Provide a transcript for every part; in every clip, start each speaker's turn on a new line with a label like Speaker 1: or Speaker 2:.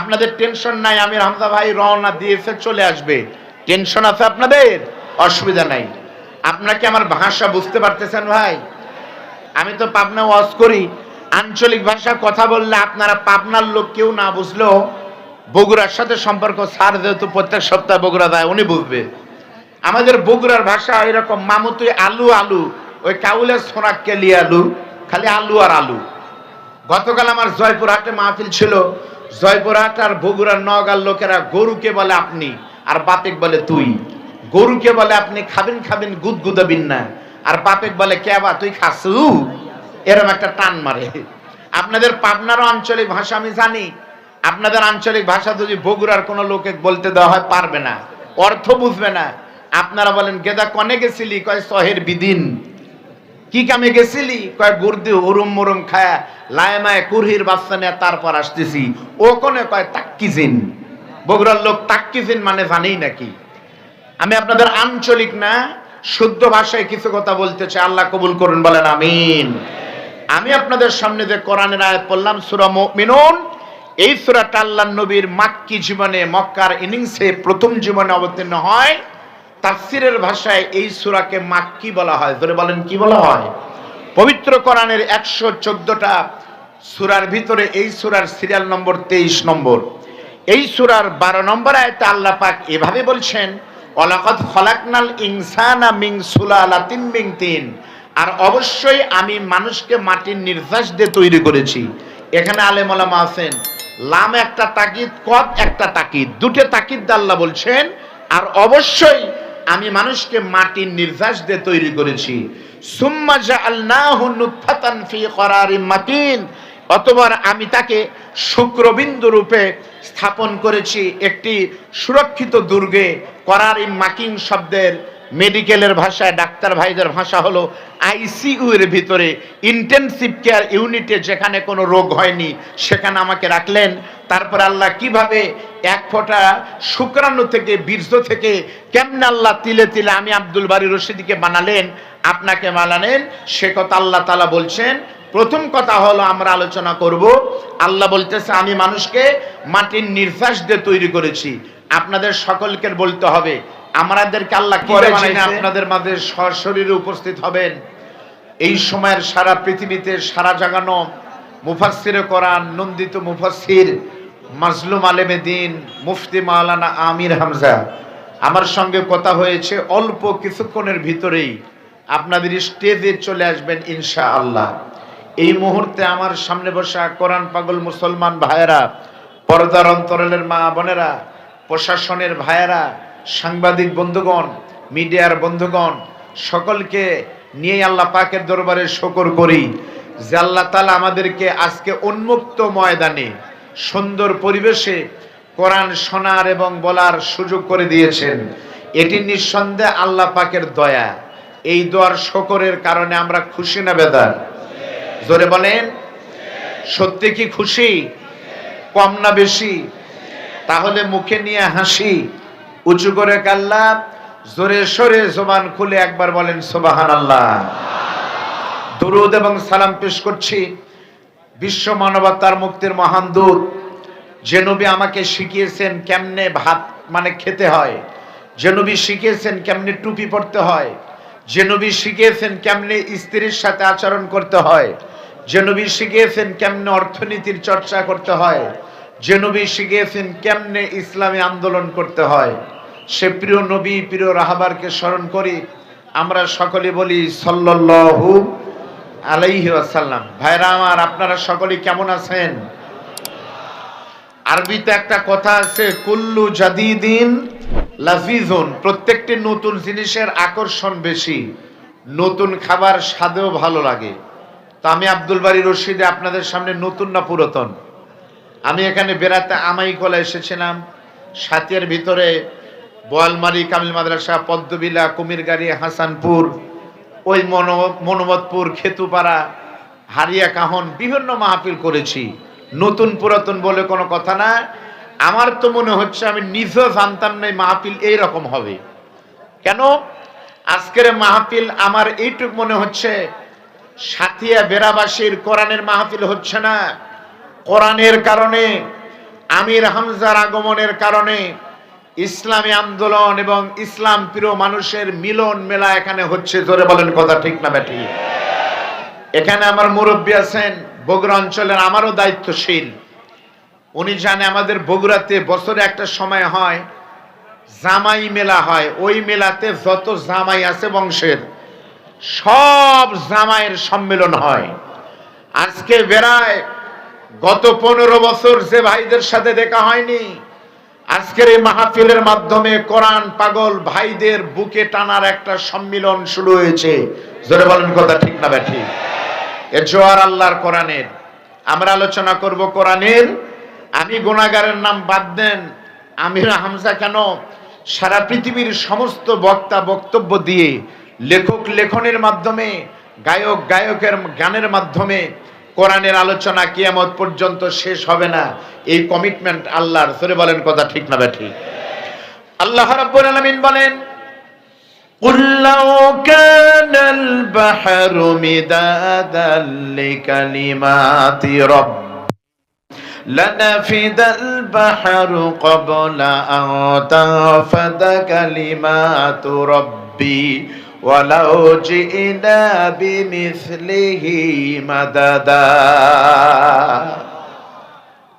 Speaker 1: আপনাদের টেনশন নাই, আমির হামজা ভাই রওনা দিয়েছে, চলে আসবে। টেনশন আছে আপনাদের? অসুবিধা নাই। আপনাকে আমার ভাষা বুঝতে পারতেছেন ভাই? আমি তো পাবনা ওয়াজ করি, আঞ্চলিক ভাষা কথা বললে আপনারা পাবনার লোক কেউ না বুঝলেও বগুড়ার সাথে সম্পর্ক, স্যার যেহেতু প্রত্যেক সপ্তাহে বগুড়া যায় উনি বুঝবে। আমাদের বগুড়ার ভাষা এরকম, মামুতুই আলু আলু, ওই কাউলের সোনাককে লিয়ে আলু, খালি আলু আর আলু। গতকাল আমার জয়পুরহাটে মাহফিল ছিল। জয়পুরহাট আর বগুড়ার নওগাঁর লোকেরা গরুকে বলে আপনি আর বাপেক বলে তুই। গরুকে বলে আপনি খাবেন খাবেন গুদগুদাবিন না, আর বাপেক বলে কেবা তুই খাসু, এরকম একটা টান মারে। আপনাদের পাবনারও আঞ্চলিক ভাষা আমি জানি। আপনাদের আঞ্চলিক ভাষা যদি বগুড়ার কোনো লোকে বলতে দেওয়া হয় পারবে না, অর্থ বুঝবে না। আপনারা বলেন গেদা কনে গেছিলি, কয় সহের বিদিন। কি কামে গেছিলি, কয় গুর্দি হুরুম মুরুম খায়া লায়মায় কুরহির বাচ্চা নিয়ে তারপর আসতেছি। ও কোনে কয় তাক্কিজিন। বগুড়ার লোক তাক্কিজিন মানে জানেই নাকি? আমি আপনাদের আঞ্চলিক না, শুদ্ধ ভাষায় কিছু কথা বলতে চাই। আল্লাহ কবুল করুন, বলেন আমিন। আমি আপনাদের সামনে যে কোরআনের আয়াত পড়লাম সূরা মুমিনুন, এই সূরাটা আল্লাহর নবীর মাক্কি জীবনে, মক্কার ইনিংসে প্রথম জীবনে অবতীর্ণ হয়। তাফসীরের ভাষায় এই সূরাকে মাক্কি বলা হয়। ধরে বলেন কি বলা হয়? পবিত্র কোরআনের 114টা সূরার ভিতরে এই সূরার সিরিয়াল নম্বর 23 নম্বর। এই সূরার 12 নম্বর আয়াতে আল্লাহ পাক এভাবে বলছেন, ওয়ালাকাদ খালাকনাল ইনসানা মিন সুলালাতিন মিন তিন। আর অবশ্যই আমি মানুষকে মাটির নির্যাস দিয়ে তৈরি করেছি। এখানে আলেম ওলামা আছেন, লাম একটা তাকিদ, কদ একটা তাকিদ, দুটো তাকিদ আল্লাহ বলছেন। আর অবশ্যই আমি মানুষকে মাটির নির্যাস দিয়ে তৈরি করেছি। সুম্মা জাআলনাহু নুতফাতান ফি করারিম মাকিন। অতঃপর আমি তাকে শুক্রবিন্দু রূপে স্থাপন করেছি একটি সুরক্ষিত দুর্গে। করারিম মাকিন শব্দের মেডিকেলের ভাষায়, ডাক্তার ভাইদের ভাষা হলো আইসিইউ এর ভিতরে, ইন্টেনসিভ কেয়ার ইউনিটে, যেখানে কোনো রোগ হয়নি সেখানে আমাকে রাখলেন। তারপর আল্লাহ কিভাবে এক ফোঁটা শুক্রাণু থেকে, বীর্য থেকে কেমনে আল্লাহ তিলে তিলে আমি আব্দুল বারী রশিদীকে বানালেন, আপনাকে বানালেন, সে কথা আল্লাহ তাআলা বলছেন। প্রথম কথা হলো আমরা আলোচনা করব, আল্লাহ বলতেছে আমি মানুষকে মাটির নির্যাস দিয়ে তৈরি করেছি। আপনাদের সকলকে বলতে হবে আমাদেরকে আল্লাহ কি বানাইছে। আপনাদের মাঝে সশরীরে উপস্থিত হবেন এই সময়ের সারা পৃথিবীতে সারা জাগানো মুফাসসিরে কোরআন, নন্দিত মুফাসসির মাজলুম আলেমে দ্বীন মুফতি মাওলানা আমির হামজা। আমার সঙ্গে কথা হয়েছে, অল্প কিছুক্ষণের ভিতরেই আপনাদের স্টেজে চলে আসবেন ইনশাআল্লাহ। এই মুহূর্তে আমার সামনে বসা কোরআন পাগল মুসলমান ভাইয়েরা, পর্দার অন্তরালের মা বোনেরা, প্রশাসনের ভাইয়েরা, সাংবাদিক বন্ধুগণ, মিডিয়ার বন্ধুগণ, সকলকে নিয়ে আল্লাহ পাকের দরবারে শুকর করি যে আল্লাহ তাআলা আমাদেরকে আজকে উন্মুক্ত ময়দানে সুন্দর পরিবেশে কোরআন শোনার এবং বলার সুযোগ করে দিয়েছেন। এটি নিঃসন্দেহে আল্লাহ পাকের দয়া। এই দোয়ার শুকরের কারণে আমরা খুশি না বেদার? জোরে বলেন, সত্যি কি খুশি? কম না বেশি? তাহলে মুখে নিয়ে হাসি, উঁচু করে কাল্লা, জোরে সরে জবান খুলে একবার বলেন সুবহানাল্লাহ। দুরূদ এবং সালাম পেশ করছি বিশ্ব মানবতার মুক্তির মহান দূত, যে নবী আমাকে শিখিয়েছেন কেমনে ভাত মানে খেতে হয়, যে নবী শিখিয়েছেন কেমনে টুপি পরতে হয়, যে নবী শিখিয়েছেন কেমনে স্ত্রীর সাথে আচরণ করতে হয়, যে নবী শিখিয়েছেন কেমনে অর্থনীতির চর্চা করতে হয়, যে নবী শিখিয়েছেন কেমনে ইসলামী আন্দোলন করতে হয়, সে প্রিয় নবী, প্রিয় রাহবারকে স্মরণ করি। আমরা সকলে বলি সাল্লাল্লাহু আলাইহি ওয়াসাল্লাম। ভাইরা আমার, আপনারা সকলে কেমন আছেন? আরবিতে একটা কথা আছে, কুল্লু জাদিদিন লাযিজুন। প্রত্যেকটি নতুন জিনিসের আকর্ষণ বেশি, নতুন খাবার স্বাদেও ভালো লাগে। তো আমি আব্দুল বারী রশিদী আপনাদের সামনে নতুন না পুরাতন? আমি এখানে বেড়াতে আমাইকলা এসেছিলাম, সাথিয়ার ভিতরে বোয়ালমারি কামিল মাদ্রাসা, পদ্মবিলা, কুমিরগাড়ি, হাসানপুর, ওই মনোমতপুর, খেতুপাড়া, হারিয়া কাহন, বিভিন্ন মাহফিল করেছি। নতুন পুরাতন বলে কোনো কথা না। আমার তো মনে হচ্ছে আমি নিজেও জানতাম না মাহফিল এইরকম হবে। কেন আজকের মাহফিল আমার এইটুক মনে হচ্ছে সাথিয়া বেরাবাসীর কোরআনের মাহফিল হচ্ছে না। কোরআনের কারণে আমির হামজার আগমনের কারণে ইসলামী আন্দোলন এবং ইসলাম প্রিয় মানুষের মিলন মেলা এখানে হচ্ছে। জোরে বলেন কথা ঠিক না বেঠি? এখানে আমার মুরব্বী আছেন বগুড়া অঞ্চলের, আমারও দায়িত্বশীল। উনি জানে আমাদের বগুড়াতে বছরে একটা সময় হয় জামাই মেলা হয়। ওই মেলাতে যত জামাই আছে বংশের সব জামাইয়ের সম্মেলন হয়। আজকে বেড়ায় গত 15 বছর যে ভাইদের সাথে দেখা হয়নি, আজকের এই মাহফিলের মাধ্যমে কোরআন পাগল ভাইদের বুকে টানার একটা সম্মিলন শুরু হয়েছে। জোরে বলেন কথা ঠিক না বেঠি? এ জোয়ার আল্লাহর কোরআনের। আমরা আলোচনা করব কোরআনের। আমি গুনাহগারের নাম বাদ দেন, আমির হামজা কেন, সারা পৃথিবীর সমস্ত বক্তা বক্তব্য দিয়ে, লেখক লেখনের মাধ্যমে, গায়ক গায়কের গানের মাধ্যমে কোরআনের আলোচনা কিয়ামত পর্যন্ত শেষ হবে না, এই কমিটমেন্ট আল্লাহর। জোরে বলেন কথা ঠিক না বেঠি? আল্লাহ রাব্বুল আলামিন বলেন, قُلْ لَوْ كَانَ الْبَحْرُ مِدَادًا لِكَلِمَاتِ رَبِّي لَنَفِدَ الْبَحْرُ قَبْلَ أَن تَنفَدَ كَلِمَاتُ رَبِّي وَلَوْ جِئْنَا بِمِثْلِهِ مَدَدًا।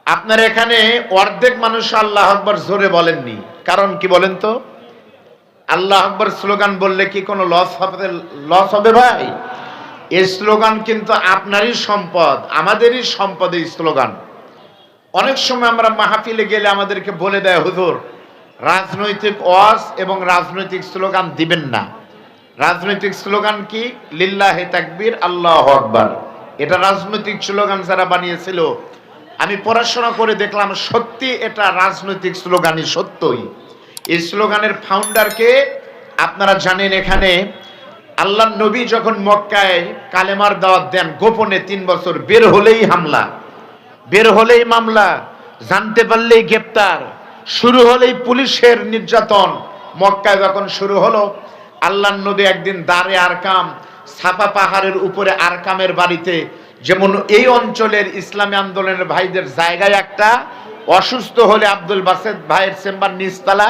Speaker 1: আপনার এখানে অর্ধেক মানুষ আল্লাহ আকবার জোরে বলেননি, কারণ কি বলেন তো? আল্লাহ আকবার স্লোগান বললে কি কোনো লস হবে ভাই? এই স্লোগান কিন্তু আপনারই সম্পদ, আমাদেরই সম্পদ এই স্লোগান। অনেক সময় আমরা মাহফিলে গেলে আমাদেরকে বলে দেয়, হুজুর রাজনৈতিক ওয়াজ এবং রাজনৈতিক স্লোগান দিবেন না। রাজনৈতিক স্লোগান কি? লিল্লাহে তাকবীর, আল্লাহু আকবার। এটা রাজনৈতিক স্লোগান যারা বানিয়েছিল, আমি পড়াশোনা করে দেখলাম সত্যি এটা রাজনৈতিক স্লোগানই, সত্যই। এই স্লোগানের ফাউন্ডারকে আপনারা জানেন। এখানে আল্লাহ নবী যখন মক্কায় কালেমার দাওয়াত দেন গোপনে 3 বছর, বের হলেই হামলা, বের হলেই মামলা, জানতে পারলেই গ্রেপ্তার, শুরু হলেই পুলিশের নির্যাতন। মক্কায় যখন শুরু হলো, আল্লাহ নবী একদিন দারে আরকাম, ছাপা পাহাড়ের উপরে আরকামের বাড়িতে, যেমন এই অঞ্চলের ইসলামী আন্দোলনের ভাইদের জায়গায় একটা অসুস্থ হলে আব্দুল বাসেদ ভাইয়ের চেম্বার নিচতলা,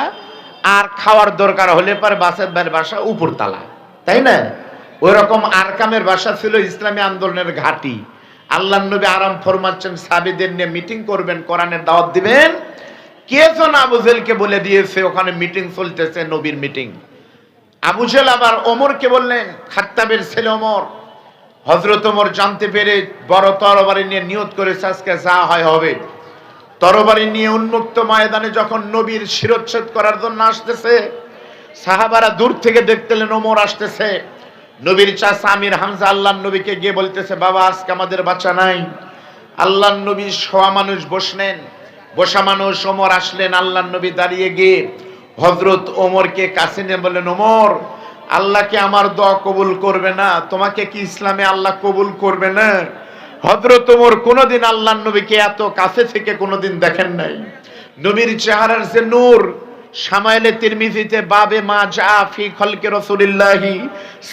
Speaker 1: আর খাওয়ার দরকার হলে পরে বাসেদ ভাইয়ের বাসা উপরতলা, তাই না? ওই রকম আরকামের বাসা ছিল ইসলামী আন্দোলনের ঘাঁটি। আল্লাহ নবী আরাম ফরমাচ্ছেন সাহাবীদের নিয়ে মিটিং করবেন, কোরআনের দাওয়াত দিবেন। কে যেন আবু জেলকে বলে দিয়েছে ওখানে মিটিং চলতেছে, নবীর মিটিং। আবু জেল আবার ওমরকে বললেন, খাত্তাবের ছেলে ওমর। হযরত ওমর জানতে পেরে বড় তরবারি নিয়ে নিয়ত করেছে আজকে যা হয় হবে। তরবারি নিয়ে উন্মুক্ত ময়দানে যখন নবীর শিরচ্ছেদ করার জন্য আসতেছে, সাহাবারা দূর থেকে দেখতেলেন ওমর আসতেছে। নবীর চাচা আমির হামজা আল্লাহর নবীকে গিয়ে বলতেছে, বাবা আজকে আমাদের বাচ্চা নাই। আল্লাহর নবী শোয়া মানুষ বসলেন, বসা মানুষ ওমর আসলেন। আল্লাহর নবী দাঁড়িয়ে গিয়ে হযরত ওমরকে কাছে নিয়ে বললেন, ওমর আল্লাহকে আমার দোয়া কবুল করবে না? তোমাকে কি ইসলামে আল্লাহ কবুল করবে না? হযরত ওমর কোনোদিন আল্লাহর নবীকে এত কাছে থেকে কোনোদিন দেখেন নাই। নবীর চেহারার যে নূর, শামাইলে তিরমিজিতে বাবে মা জা ফি খলকি রাসূলিল্লাহি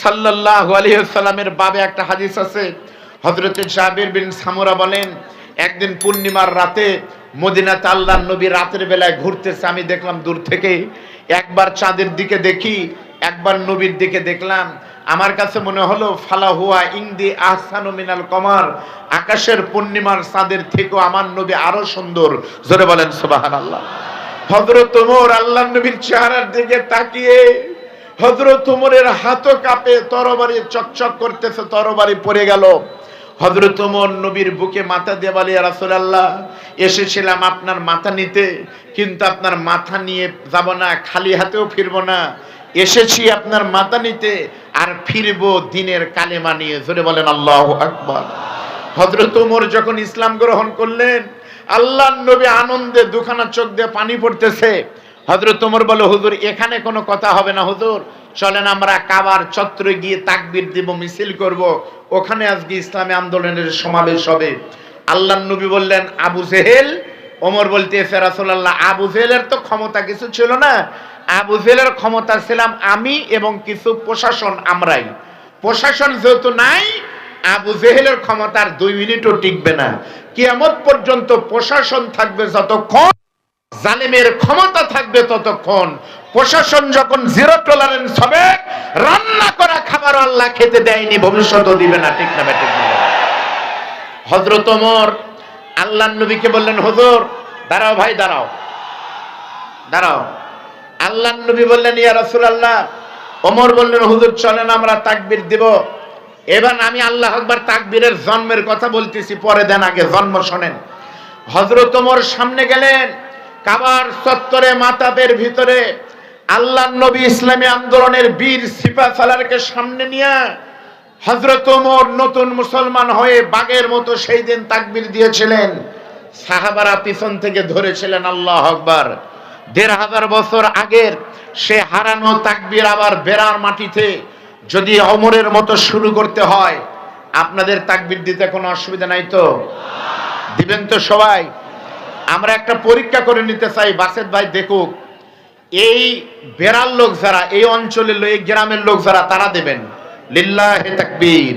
Speaker 1: সাল্লাল্লাহু আলাইহি ওয়াসাল্লামের বাবে একটা হাদিস আছে। হযরত জাবির বিন সামুরা বলেন, একদিন পূর্ণিমার রাতে মদিনাতে আল্লাহর নবী রাতের বেলায় ঘুরতেছে। আমি দেখলাম দূর থেকে, একবার চাঁদের দিকে দেখি, একবার নবীর দিকে দেখলাম। আমার কাছে মনে হলো ফালা হুয়া ইংদি আহসানু মিনাল কমার, আকাশের পূর্ণিমার চাঁদের থেকেও আমার নবী আরো সুন্দর। জোরে বলেন সুবহানাল্লাহ। হযরত ওমর আল্লাহর নবীর চেহারার দিকে তাকিয়ে, হযরত ওমরের হাতও কাঁপে, তরবারি চকচক করতেছে, তরবারি পড়ে গেল। হযরত ওমর নবীর বুকে মাথা দিয়ে বলে, ইয়া রাসূলুল্লাহ এসেছিলাম আপনার মাথা নিতে, কিন্তু আপনার মাথা নিয়ে যাব না, খালি হাতেও ফিরবো না, এসেছি আপনার মাথা নিতে, আর ফিরবো দিনের কালেমা নিয়ে। জোরে বলেন আল্লাহু আকবার। হযরত ওমর যখন ইসলাম গ্রহণ করলেন, আল্লাহর নবী আনন্দে দুখানা চোখ দিয়ে পানি পড়তেছে। হযরত ওমর বলে, হুজুর এখানে কোনো কথা হবে না, হুজুর চলেন আমরা কাবার চত্বরে গিয়ে তাকবীর দিব, মিছিল করব, ওখানে আজকে ইসলামী আন্দোলনের সমাবেশ হবে। আল্লাহর নবী বললেন, আবু জেহেল। ওমর বলতেছে, রাসূলুল্লাহ আবু জেহেলের তো ক্ষমতা কিছু ছিল না, আবু জেহেলের ক্ষমতা ছিলাম আমি এবং কিছু প্রশাসন, আমরাই। প্রশাসন যেহেতু নাই, আবু জেহেলের ক্ষমতার 2 মিনিটও টিকবে না, কিয়ামত পর্যন্ত প্রশাসন থাকবে যতক্ষণ, জালিমের ক্ষমতা থাকবে ততক্ষণ। প্রশাসন যখন জিরো টলারেন্স হবে, রান্না করা খাবার আল্লাহ খেতে দেয়নি, ভবিষ্যতেও দিবে না। ঠিক না ঠিক না? হযরত ওমর আল্লাহর নবীকে বললেন, হুজুর দাঁড়াও ভাই, দাঁড়াও দাঁড়াও। আল্লাহর নবী বললেন, ইয়া রাসূলুল্লাহ। ওমর বললেন, হুজুর চলেন আমরা তাকবীর দিব। এবার আমি আল্লাহু আকবার তাকবীরের জন্মের কথা বলতেছি, পরে দেন, আগে জন্ম শোনেন। হযরত ওমর সামনে গেলেন, কাবার চত্বরে মাতাবের ভিতরে আল্লাহর নবী ইসলামী আন্দোলনের বীর সিপাহসালারকে সামনে নিয়ে হযরত ওমর নতুন মুসলমান হয়ে বাঘের মতো সেই দিন তাকবীর দিয়েছিলেন। সাহাবারা পিছন থেকে ধরেছিলেন, আল্লাহু আকবার। ১৫০০ বছর আগের সে হারানো তাকবীর আবার বেড়ার মাটিতে যদি ওমরের মতো শুরু করতে হয়, আপনাদের তাকবীর দিতে কোনো অসুবিধা নাই তো? দিবেন তো সবাই? আমরা একটা পরীক্ষা করে নিতে চাই, বাসেদ ভাই দেখুক। এই বেড়ার লোক যারা, এই অঞ্চলের লোক, এই গ্রামের লোক যারা, তারা দেবেন লিল্লাহে তাকবীর।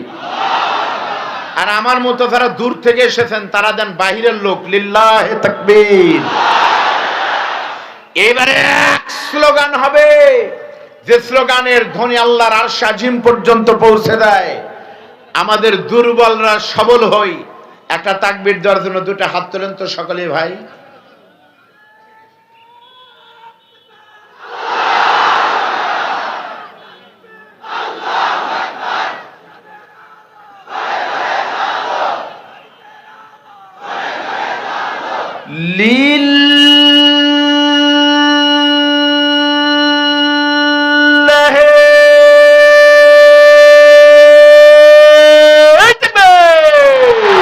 Speaker 1: আর আমার মতো যারা দূর থেকে এসেছেন তারা দেন বাহিরের লোক, লিল্লাহে তাকবীর। এবারে এক স্লোগান হবে, যে স্লোগানের ধ্বনি আল্লাহর আরশ আজিম পর্যন্ত পৌঁছে দেয়। আমাদের দুর্বলরা সবল হই। একটা তাকবীর দেওয়ার জন্য দুটো হাত তোলেন তো সকলে ভাই। লিল্লাহে তাকবীর,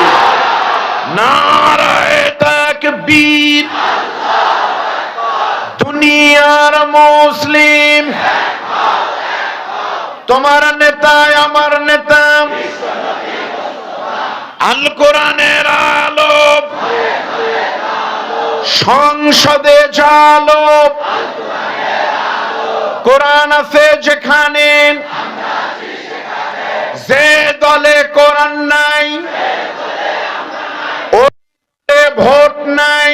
Speaker 1: নারায়ে তাকবীর। দুনিয়ার মুসলিম, তোমার নেতা আমার নেতা, আল কোরআনের আলো সংসদে চালো। কোরআন আছে যেখানে, যে দলে কোরআন নাই ও ভোট নাই।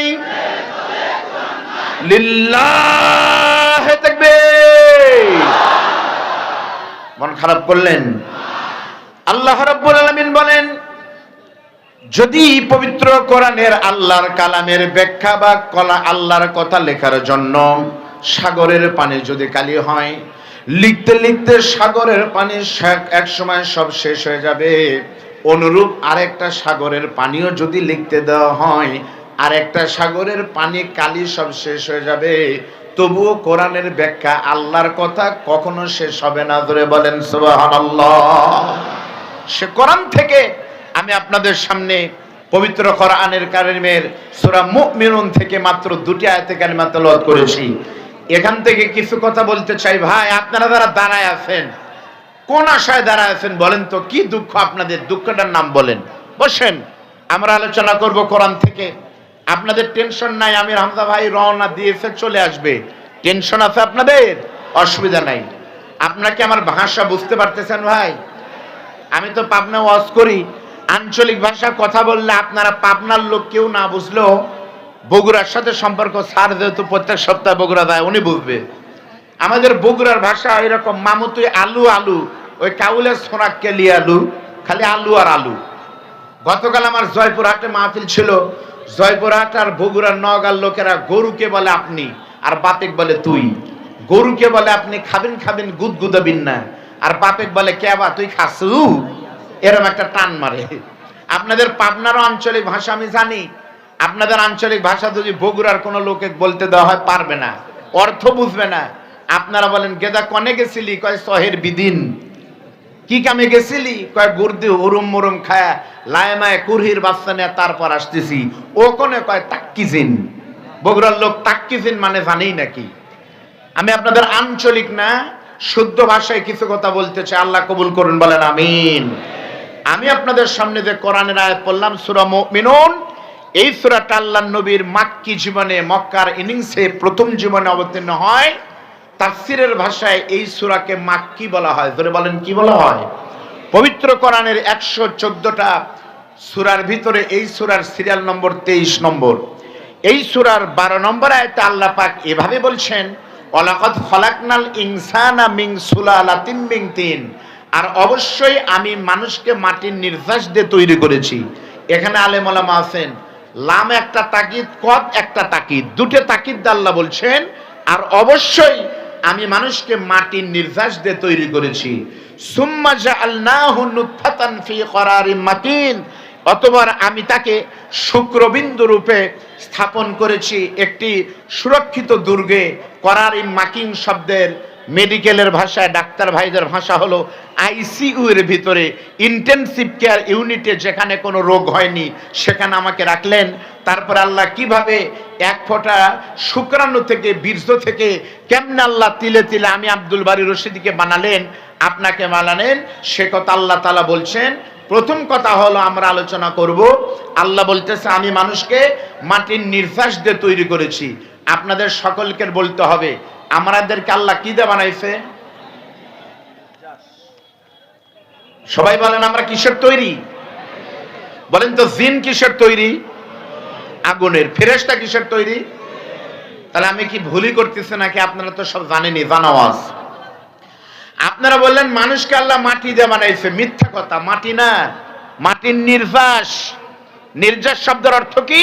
Speaker 1: লিল্লাহে তাকবীর। মন খারাপ করলেন? আল্লাহ রাব্বুল আলামিন বলেন, যদি পবিত্র কোরআনের আল্লাহর কালামের ব্যাখ্যা বা আল্লাহর কথা লেখার জন্য সাগরের পানি যদি কালি হয়, লিখতে লিখতে সাগরের পানি এক সময় সব শেষ হয়ে যাবে। অনুরূপ আরেকটা সাগরের পানিও যদি লিখতে দেওয়া হয়, আরেকটা সাগরের পানি কালি সব শেষ হয়ে যাবে, তবুও কোরআনের ব্যাখ্যা আল্লাহর কথা কখনো শেষ হবে না। ধরে বলেন সুবহানাল্লাহ। সে কোরআন থেকে আমি আপনাদের সামনে পবিত্র কোরআনের কারিমের সূরা মুমিনুন থেকে মাত্র 2টি আয়াতে কারিমা তেলাওয়াত করেছি। এখান থেকে কিছু কথা বলতে চাই। ভাই, আপনারা যারা দাঁড়ায় আছেন, কোন আশায় দাঁড়ায় আছেন বলেন তো? কি দুঃখ আপনাদের? দুঃখটার নাম বলেন। বসেন, আমরা আলোচনা করব কোরআন থেকে। আপনাদের টেনশন নাই, আমির হামজা ভাই রওনা দিয়েছে, চলে আসবে। টেনশন আছে আপনাদের? অসুবিধা নাই। আপনাকে আমার ভাষা বুঝতে পারতেছেন ভাই? আমি তো পাবনা ওয়াজ করি, আঞ্চলিক ভাষা কথা বললে আপনারা পাবনার লোক কেউ না বুঝলেও বগুড়ার সাথে সম্পর্ক, স্যার যেহেতু প্রত্যেক সপ্তাহে বগুড়া যায়, উনি বুঝবে। আমাদের বগুড়ার ভাষা এরকম, মামু তুই আলু আলু, ওই কাউলের সোনাক কেলি আলু, খালি আলু আর আলু। গতকাল আমার জয়পুরহাটে মাহফিল ছিল। জয়পুরহাট আর বগুড়ার নওগাঁর লোকেরা গরুকে বলে আপনি, আর বাপেক বলে তুই। গরুকে বলে আপনি খাবেন খাবেন, গুদগুদাবিন না। আর বাপেক বলে কেবা তুই খাসু, এরকম একটা টান মারে। আপনাদের পাবনার আঞ্চলিক ভাষা আমি জানি। আপনাদের আঞ্চলিক ভাষা যদি বগুড়ার কোনো লোকে বলতে দেওয়া হয়, পারবে না, অর্থ বুঝবে না। আপনারা বলেন গেদা কনে গেছিলি? কয় শহের বিদিন। কি কামে গেছিলি? কয় গুরদি হুরুম মুরুম খায়া লায়মায় কুরহির বাচ্চা নিয়ে তারপর আসতেছি। ও কোনে কয় তাক্কিজিন। বগুড়ার লোক তাক্কিজিন মানে জানেই নাকি? আমি আপনাদের আঞ্চলিক না, শুদ্ধ ভাষায় কিছু কথা বলতে চাই। আল্লাহ কবুল করুন, বলেন আমিন। আমি আপনাদের সামনে যে কোরআনের আয়াত পড়লাম, সূরা মুমিনুন, এই সূরাটা আল্লাহর নবীর মাক্কি জীবনে, মক্কার ইনিংসে প্রথম জীবনে অবতীর্ণ হয়। তাফসীরের ভাষায় এই সূরাকে মাক্কি বলা হয়। ধরে বলেন কি বলা হয়? পবিত্র কোরআনের 114টা সূরার ভিতরে এই সূরার সিরিয়াল নম্বর 23 নম্বর, এই সূরার 12 নম্বর আয়াতে আল্লাহ পাক এভাবে বলছেন, ওয়ালাকাদ খলাকনাল ইনসানা মিন সুলালাতিন মিন তিন, আর অবশ্যই আমি মানুষকে মাটির নির্যাস দিয়ে তৈরি করেছি। এখানে আলেম ওলামা আছেন, লাম একটা তাকিদ, কদ একটা তাকিদ, দুটো তাকিদ আল্লাহ বলছেন আর অবশ্যই আমি মানুষকে মাটির নির্যাস দিয়ে তৈরি করেছি। সুম্মা জাআলনাহু নুতফাতান ফি করারিম মাকিন, অতঃপর আমি তাকে শুক্রবিন্দু রূপে স্থাপন করেছি একটি সুরক্ষিত দুর্গে। করারিম মাকিন শব্দের মেডিকেলের ভাষায়, ডাক্তার ভাইদের ভাষা হলো আইসিইউ এর ভিতরে, ইন্টেনসিভ কেয়ার ইউনিটে, যেখানে কোনো রোগ হয়নি সেখানে আমাকে রাখলেন। তারপর আল্লাহ কিভাবে এক ফোঁটা শুক্রাণু থেকে, বীর্য থেকে কেমনে আল্লাহ তিলে তিলে আমি আব্দুল বারী রশিদীকে বানালেন, আপনাকে বানালেন, সে কথা আল্লাহ তাআলা বলছেন। প্রথম কথা হলো আমরা আলোচনা করব, আল্লাহ বলতেছে আমি মানুষকে মাটির নির্যাস দিয়ে তৈরি করেছি। আপনাদের সকলকে বলতে হবে আমাদেরকে আল্লাহ কি দিয়ে বানাইছে? সবাই বলেন আমরা কিসের তৈরি? বলেন তো, জিন কিসের তৈরি? আগুনের। ফেরেশতা কিসের তৈরি? তাহলে আমি কি ভুলই করতেছি নাকি? আপনারা তো সব জানেনই, জানাওয়াজ। আপনারা বললেন মানুষকে আল্লাহ মাটি দিয়ে বানাইছে, মিথ্যা কথা, মাটি না, মাটির নির্যাস। নির্যাস শব্দের অর্থ কি?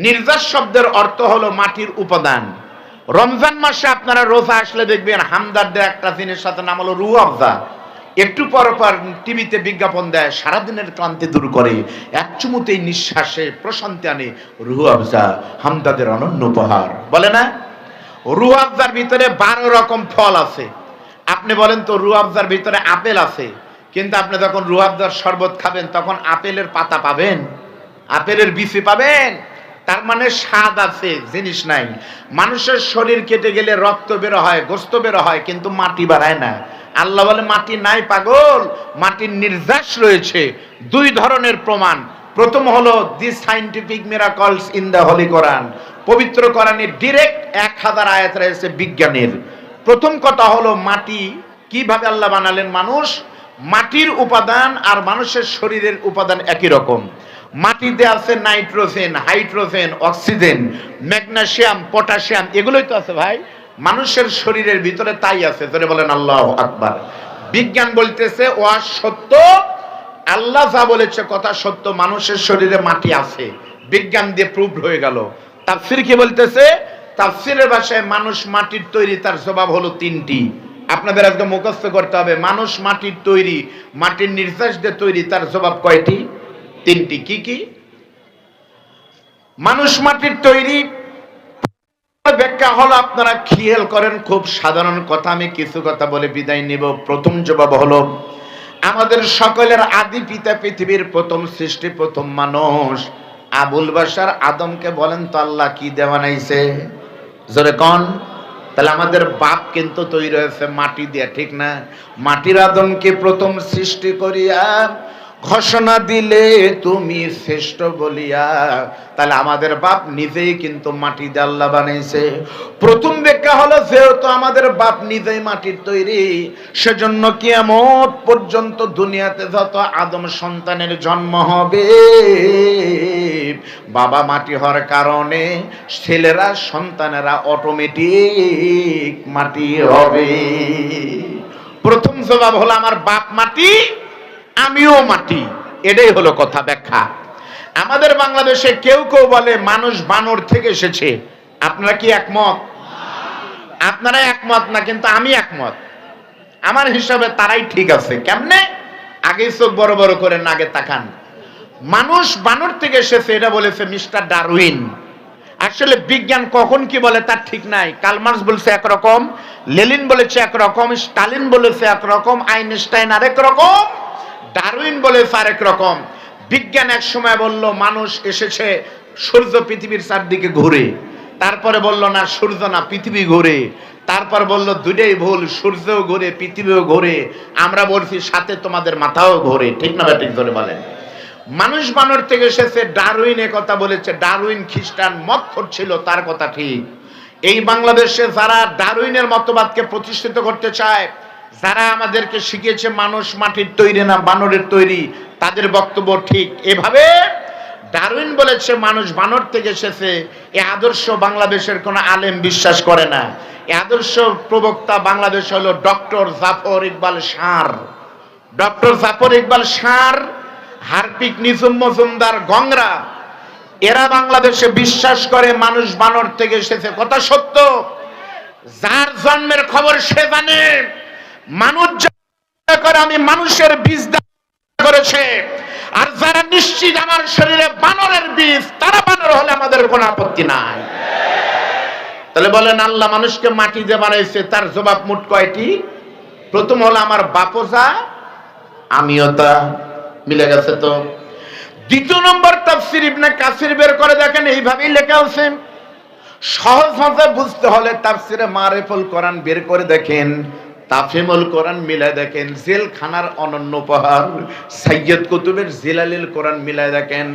Speaker 1: নির্যাস শব্দের অর্থ হলো মাটির উপাদান। রমজান মাসে আপনারা রোজা আসলে দেখবেন হামদারদের একটা জিনিস সাথে নাম হলো রুহ আফজা। একটু পর পর টিভিতে বিজ্ঞাপন দেয়, সারাদিনের ক্লান্তি দূর করে, এক চুমুতেই নিঃশ্বাসে প্রশান্তি আনে, রুহ আফজা হামদাদের অনন্য উপহার, বলে না? রুহ আফজার ভিতরে 12 রকম ফল আছে। আপনি বলেন তো, রুহ আফজার ভিতরে আপেল আছে, কিন্তু আপনি যখন রুহ আফজার শরবত খাবেন তখন আপেলের পাতা পাবেন, আপেলের বিচি পাবেন, তার মানে স্বাদ আছে, জিনিস নাই। মানুষের শরীর কেটে গেলে রক্ত বের হয়, গোস্ত বের হয়, কিন্তু মাটি বাড়ায় না। আল্লাহ বলে মাটি নাই পাগল, মাটির নির্যাস রয়েছে। 2 ধরনের প্রমাণ। প্রথম হলো the scientific miracles in the holy Quran. পবিত্র কোরআনে ডিরেক্ট 1000 আয়াত রয়েছে বিজ্ঞানের। প্রথম কথা হলো মাটি কিভাবে আল্লাহ বানালেন মানুষ। মাটির উপাদান আর মানুষের শরীরের উপাদান একই রকম। মাটিতে আছে nitrogen, hydrogen, oxygen, magnesium, potassium, এগুলোই তো আছে ভাই মানুষের শরীরের ভিতরে, তাই আছে। ধরে বলেন আল্লাহু আকবার। বিজ্ঞান বলতেছে ও সত্য, আল্লাহ যা বলেছে কথা সত্য, মানুষের শরীরে মাটি আছে, বিজ্ঞান দিয়ে প্রুভড হয়ে গেল। তাফসীর কি বলতেছে? তাফসীরের ভাষায় মানুষ মাটির তৈরি, তার জবাব হলো 3টি। আপনাদের আজকে মুখস্থ করতে হবে, মানুষ মাটির তৈরি, মাটির নির্যাস দিয়ে তৈরি, তার জবাব কয়টি? 3টি। কি কি? মানুষ মাটির তৈরি ব্যাখ্যা হলো, আপনারা খেয়াল করেন, খুব সাধারণ কথা, আমি কিছু কথা বলে বিদায় নিব। প্রথম জবাব হলো, আমাদের সকলের আদি পিতা, পৃথিবীর প্রথম সৃষ্টি, প্রথম মানুষ আবুল বাশার আদমকে বলেন তো আল্লাহ কি দিয়ে বানাইছে? জোরে কোন? তাহলে আমাদের বাপ কিন্তু তৈরি হয়েছে মাটি দিয়ে, ঠিক না? মাটির আদমকে প্রথম সৃষ্টি করিয়া ঘোষণা দিলে তুমি শ্রেষ্ঠ বলিয়া, তাহলে আমাদের বাপ নিজেই কিন্তু মাটি দিয়ে আল্লাহ বানাইছে। প্রথম ব্যাখ্যা হলো, যেহেতু আমাদের বাপ নিজেই মাটির তৈরি, সেজন্য কিয়ামত পর্যন্ত দুনিয়াতে যত আদম সন্তানের জন্ম হবে, বাবা মাটি হওয়ার কারণে ছেলেরা, সন্তানেরা অটোমেটিক মাটি হবে। প্রথম জবাব হলো আমার বাপ মাটি, আমিও মাটি, এটাই হলো কথা, ব্যাখ্যা। আমাদের বাংলাদেশে কেউ কেউ বলে মানুষ বানর থেকে এসেছে। আপনারা কি একমত? আপনারা একমত না, কিন্তু আমি একমত। আমার হিসাবে তারাই ঠিক আছে। কেমনে? আগে চোখ বড় বড় করে আগে তাকান। মানুষ বানর থেকে এসেছে এটা বলেছে মিস্টার ডারউইন। আসলে বিজ্ঞান কখন কি বলে তার ঠিক নাই। কার্ল মার্কস বলেছে একরকম, লেনিন বলেছে একরকম, স্টালিন বলেছে একরকম, আইনস্টাইন আরেক রকম, ডারউইন বলেছে আরেক রকম। বিজ্ঞান এক সময় বলল মানুষ এসেছে সূর্য পৃথিবীর চারদিকে ঘুরে, তারপরে বলল না, সূর্য না, পৃথিবী ঘুরে, তারপর বলল দুটোই ভুল, সূর্যও ঘুরে, পৃথিবীও ঘুরে, আমরা বলছি সাথে তোমাদের মাথাও ঘুরে। ঠিক না ঠিক ধরে বলেন? মানুষ বানর থেকে এসেছে, ডারউইন এ কথা বলেছে। ডারউইন খ্রিস্টান মতখোর ছিল, তার কথা ঠিক। এই বাংলাদেশে যারা ডারউইনের মতবাদকে প্রতিষ্ঠিত করতে চায়, যারা আমাদেরকে শিখিয়েছে মানুষ মাটির তৈরি না বানরের তৈরি, তাদের বক্তব্য ঠিক। এভাবে ডারউইন বলেছে মানুষ বানর থেকে এসেছে, এ আদর্শ বাংলাদেশের কোন আলেম বিশ্বাস করে না। এ আদর্শ প্রবক্তা বাংলাদেশ হলো ডক্টর জাফর ইকবাল সার। ডক্টর জাফর ইকবাল সার, হারপিক নিজুম মজুমদার গংরা, এরা বাংলাদেশে বিশ্বাস করে মানুষ বানর থেকে এসেছে। কথা সত্য, যার জন্মের খবর সে জানে। মানুষ করে আমি মানুষের বীজ করেছে, আর যারা নিশ্চিত আমার শরীরে বানরের বীজ, তারা বানর হলে আমাদের কোনো আপত্তি নাই। তাহলে বলেন আল্লাহ মানুষকে মাটি দিয়ে বানাইছে, তার জবাব মোট কয়টি? প্রথম হলো আমার বাপজা, আমিও তা, মিলে গেছে তো। দ্বিতীয় নম্বর তাফসীর ইবনে কাসির বের করে দেখেন, এইভাবেই লেখা আছে। সহজ ভাষায় বুঝতে হলে তাফসীরে মারিফুল কোরআন বের করে দেখেন, তাফহিমুল কোরআন মিলায় দেখেন, জেলখানার অনন্য উপহার সাইয়্যিদ কুতুবের জিলালিল কোরআন মিলায় দেখেন।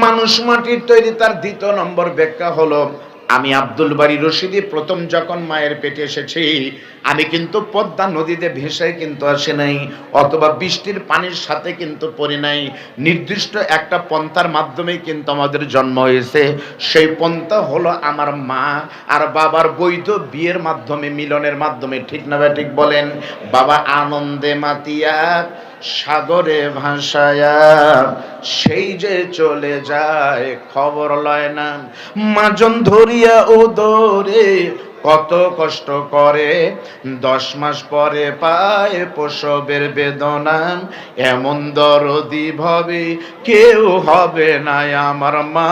Speaker 1: মানুষ মাটির তৈরি, তার দ্বিতীয় নম্বর ব্যাখ্যা হলো, আমি আব্দুল বারী রশিদি প্রথম যখন মায়ের পেটে এসেছি, আমি কিন্তু পদ্মা নদীতে ভেসে কিন্তু আসে নাই, অথবা বৃষ্টির পানির সাথে কিন্তু পড়ি নাই। নির্দিষ্ট একটা পন্থার মাধ্যমে কিন্তু আমাদের জন্ম হয়েছে। সেই পন্থা হলো আমার মা আর বাবার বৈধ বিয়ের মাধ্যমে, মিলনের মাধ্যমে। ঠিক না ভাই? ঠিক বলেন। বাবা আনন্দে মাতিয়া সাগরে ভাসায়া সেই যে চলে যায় খবর লয় না, মাজন ধরিয়া উদরে কত কষ্ট করে, 10 মাস পরে পায় প্রসবের বেদনা, এমন দরদি ভাবে কেউ হবে না আমার মা।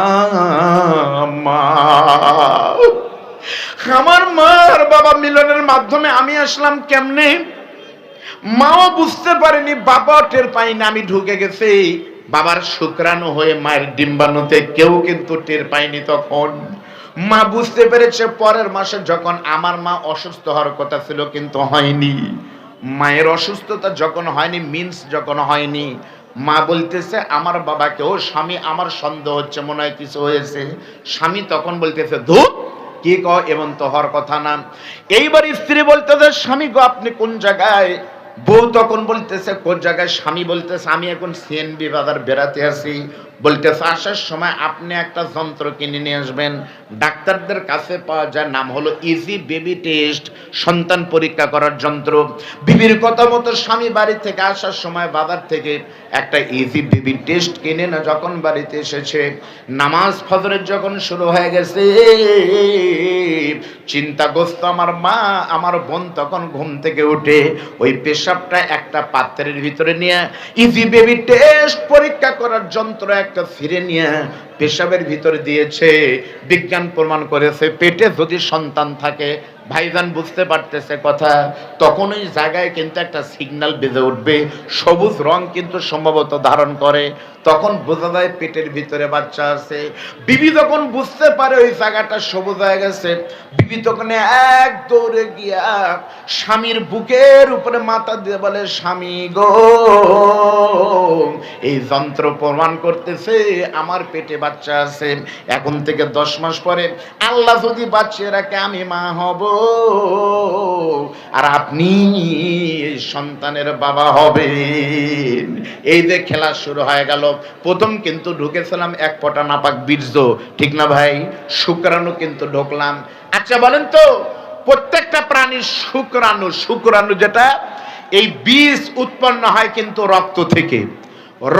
Speaker 1: আমার মার বাবা মিলনের মাধ্যমে আমি আসলাম কেমনে, মাও বুঝতে পারেনি, বাবা টের পাইনি আমি ঢুকে গেছি। বাবার শুক্রাণু হয়ে মায়ের ডিম্বাণুতে, কেউ কিন্তু টের পায়নি তখন। মা বুঝতে পেরেছে পরের মাসে যখন আমার মা অসুস্থ হওয়ার কথা ছিল কিন্তু হয়নি। মায়ের অসুস্থতা যখন হয়নি, মিন্স যখন হয়নি, মা বলতেছে আমার বাবাকে, ও স্বামী আমার সন্দেহ হচ্ছে, মনে হয় কিছু হয়েছে। স্বামী তখন বলতেছে ধুর কি কও, এমন তো হওয়ার কথা না। এইবার স্ত্রী বলতেছে স্বামী গো আপনি কোন জায়গায়? বউ তখন বলতেছে কোন জায়গায়? স্বামী বলতেছে আমি এখন সিএনবি বাজার বেড়াতে আসি। বলতেছে আসার সময় আপনি একটা যন্ত্র কিনে নিয়ে আসবেন, ডাক্তারদের কাছে পাওয়া যায়, নাম হলো ইজি বেবি টেস্ট, সন্তান পরীক্ষা করার যন্ত্র। বিবির কথা মতো স্বামী বাড়ি থেকে আসার সময় বাজার থেকে একটা ইজি বেবি টেস্ট কিনে না যখন বাড়িতে এসেছে, নামাজ ফজরের যখন শুরু হয়ে গেছে, চিন্তাগ্রস্ত আমার মা, আমার বোন তখন ঘুম থেকে উঠে ওই পেশাবটা একটা পাত্রের ভিতরে নিয়ে, ইজি বেবি টেস্ট পরীক্ষা করার যন্ত্র একটা ফিরে নিয়ে পেশাবের ভিতরে দিয়েছে। বিজ্ঞান প্রমাণ করেছে পেটে যদি সন্তান থাকে, ভাইজান বুঝতে পারতেছে কথা, তখন ওই জায়গায় কিন্তু একটা সিগন্যাল বেজে উঠবে, সবুজ রং কিন্তু সম্ভবত ধারণ করে, তখন বোঝা যায় পেটের ভিতরে বাচ্চা আছে। বিবি যখন বুঝতে পারে ওই জায়গাটা সবুজ হয়ে গেছে, বিবি তখন এক দৌড়ে গিয়া স্বামীর বুকের উপরে মাথা দিয়ে বলে স্বামী গো, এই যন্ত্র প্রমাণ করতেছে আমার পেটে বাচ্চা আছে, এখন থেকে 10 মাস পরে আল্লাহ যদি বাচ্চা রাখে আমি মা হব, আর আপনি সন্তানের বাবা হবেন। এই যে খেলা শুরু হয়ে গেল। প্রথম কিন্তু ঢুকেছিলাম এক ফোঁটা নাপাক বীর্য, ঠিক না ভাই? শুক্রাণু কিন্তু ঢুকলাম। আচ্ছা বলেন তো, প্রত্যেকটা প্রাণীর শুক্রাণু, শুক্রাণু যেটা, এই বীজ উৎপন্ন হয় কিন্তু রক্ত থেকে,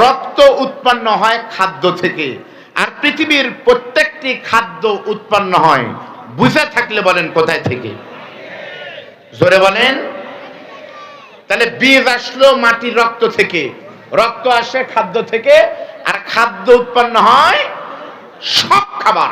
Speaker 1: রক্ত উৎপন্ন হয় খাদ্য থেকে, আর পৃথিবীর প্রত্যেকটি খাদ্য উৎপন্ন হয়, বুঝে থাকলে বলেন কোথায় থেকে? জোরে বলেন। তাহলে বীজ আসলো মাটির রক্ত থেকে, রক্ত আসে খাদ্য থেকে, আর খাদ্য উৎপন্ন হয় সব খাবার।